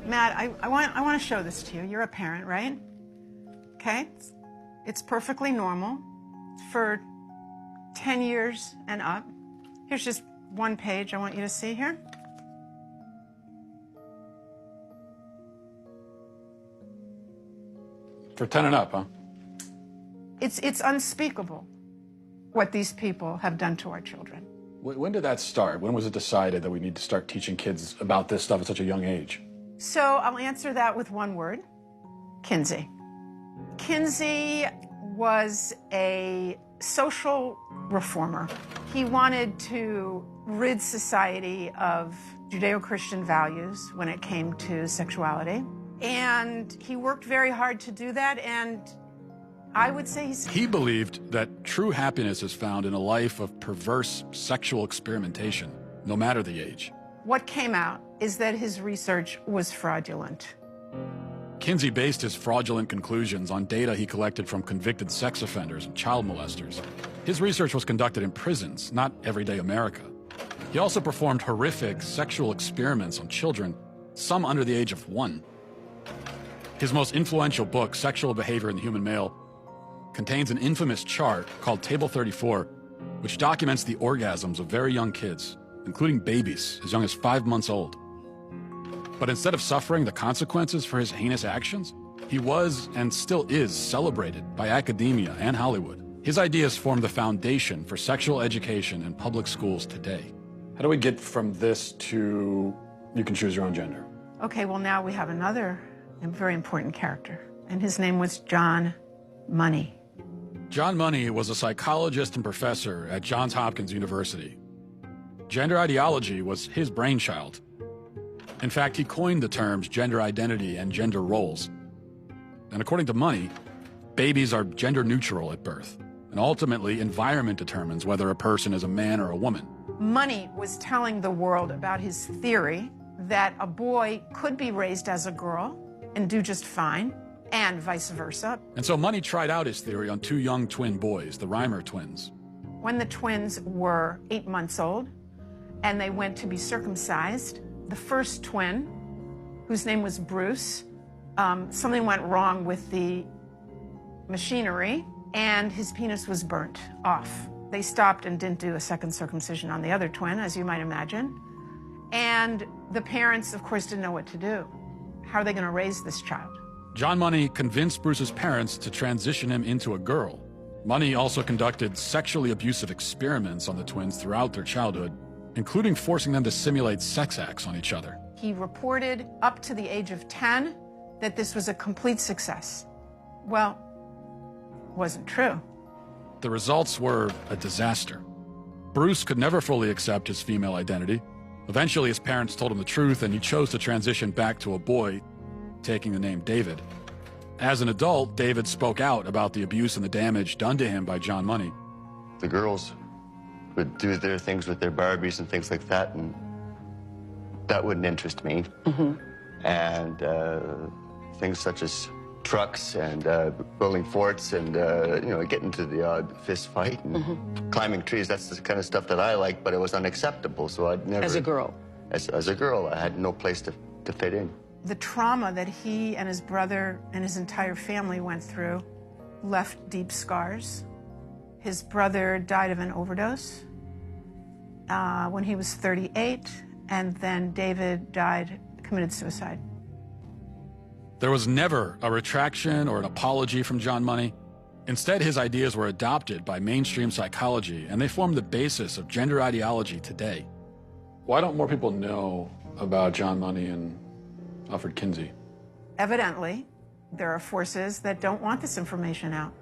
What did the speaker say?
Matt, I want to show this to you. You're a parent, right? Okay? It's perfectly normal for 10 years and up. Here's just one page I want you to see here. For 10 and up, huh? It's unspeakable what these people have done to our children. When did that start? When was it decided that we need to start teaching kids about this stuff at such a young age? So I'll answer that with one word: Kinsey. Kinsey was a social reformer. He wanted to rid society of Judeo-Christian values when it came to sexuality. And he worked very hard to do that, and I would say He believed that true happiness is found in a life of perverse sexual experimentation, no matter the age. What came out is that his research was fraudulent. Kinsey based his fraudulent conclusions on data he collected from convicted sex offenders and child molesters. His research was conducted in prisons, not everyday America. He also performed horrific sexual experiments on children, some under the age of 1. His most influential book, Sexual Behavior in the Human Male, contains an infamous chart called Table 34, which documents the orgasms of very young kids, including babies as young as 5 months old. But instead of suffering the consequences for his heinous actions, he was and still is celebrated by academia and Hollywood. His ideas form the foundation for sexual education in public schools today. How do we get from this to you can choose your own gender? Okay, well, now we have another very important character, and his name was John Money. John Money was a psychologist and professor at Johns Hopkins University. Gender ideology was his brainchild. In fact, he coined the terms gender identity and gender roles. And according to Money, babies are gender neutral at birth, and ultimately environment determines whether a person is a man or a woman. Money was telling the world about his theory that a boy could be raised as a girl and do just fine, and vice versa. And so Money tried out his theory on 2 young twin boys, the Reimer twins. When the twins were 8 months old and they went to be circumcised, the first twin, whose name was Bruce, something went wrong with the machinery and his penis was burnt off. They stopped and didn't do a second circumcision on the other twin, as you might imagine. And the parents, of course, didn't know what to do. How are they going to raise this child? John Money convinced Bruce's parents to transition him into a girl. Money also conducted sexually abusive experiments on the twins throughout their childhood, including forcing them to simulate sex acts on each other. He reported up to the age of 10 that this was a complete success. Well, wasn't true. The results were a disaster. Bruce could never fully accept his female identity. Eventually, his parents told him the truth, and he chose to transition back to a boy, taking the name David. As an adult, David spoke out about the abuse and the damage done to him by John Money. The girls would do their things with their Barbies and things like that, and that wouldn't interest me. And things such as trucks and building forts and, you know, getting to the odd fist fight and climbing trees, that's the kind of stuff that I like, but it was unacceptable, so I'd never... As a girl? As a girl, I had no place to fit in. The trauma that he and his brother and his entire family went through left deep scars. His brother died of an overdose when he was 38, and then David committed suicide. There was never a retraction or an apology from John Money. Instead, his ideas were adopted by mainstream psychology, and they form the basis of gender ideology today. Why don't more people know about John Money and Alfred Kinsey? Evidently, there are forces that don't want this information out.